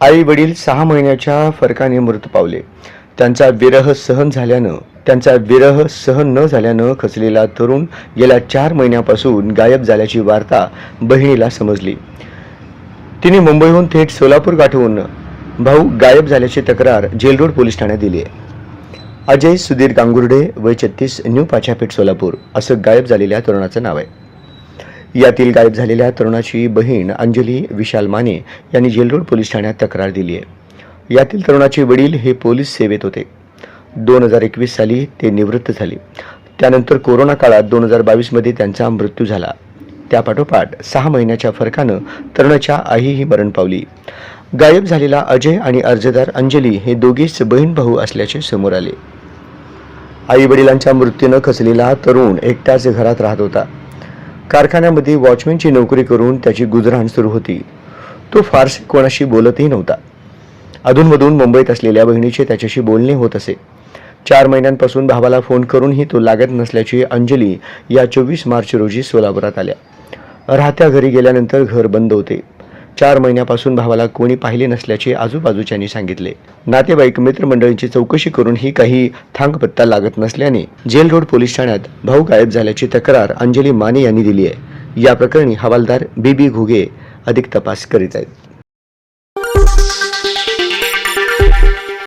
आई वडील 6 महिन्याच्या फरकाने मृत पावले. त्यांचा विरह सहन न झाल्यानं खचलेला तरुण गेल्या 4 महिन्यापासून गायब झाल्याची वार्ता बहिणीला समजली. तिने मुंबईहून थेट सोलापूर गाठवून भाऊ गायब झाल्याची तक्रार जेलरोड पोलीस ठाण्यात दिली आहे. अजय सुधीर गांगुर्डे, वय 36, न्यू पाछापेठ, सोलापूर असं गायब झालेल्या तरुणाचं नाव आहे. यातील गायब झालेल्या तरुणाची बहीण अंजली विशाल माने यांनी जेलरोड पोलीस ठाण्यात तक्रार दिली आहे. यातील तरुणाचे वडील हे पोलीस सेवेत होते. 2021 साली ते निवृत्त झाले. त्यानंतर कोरोना काळात 2022 मध्ये त्यांचा मृत्यू झाला. त्यापाठोपाठ 6 महिन्याच्या फरकानं तरुणाच्या आईही मरण पावली. गायब झालेला अजय आणि अर्जदार अंजली हे दोघेच बहीण भाऊ असल्याचे समोर आले. आई वडिलांच्या मृत्यूनं खचलेला तरुण एकट्याच घरात राहत होता. कारखान्यामध्ये वॉचमॅनची नोकरी करून त्याची गुजराण सुरू होती. तो फारसे कोणाशी बोलतही नव्हता. अधूनमधून मुंबईत असलेल्या बहिणीचे त्याच्याशी बोलणे होत असे. 4 महिन्यांपासून भावाला फोन करूनही तो लागत नसल्याची अंजली या 24 मार्च रोजी सोलापुरात आल्या. राहत्या घरी गेल्यानंतर घर बंद होते. 4 महिन्यापासून भावाला कोणी पाहिले नसल्याचे आजूबाजूच्यांनी सांगितले. नातेवाईक मित्रमंडळींची चौकशी करूनही काही थांगपत्ता लागत नसल्याने जेलरोड पोलीस ठाण्यात भाऊ गायब झाल्याची तक्रार अंजली माने यांनी दिली आहे. या प्रकरणी हवालदार बी.बी. घुगे अधिक तपास करीत आहेत.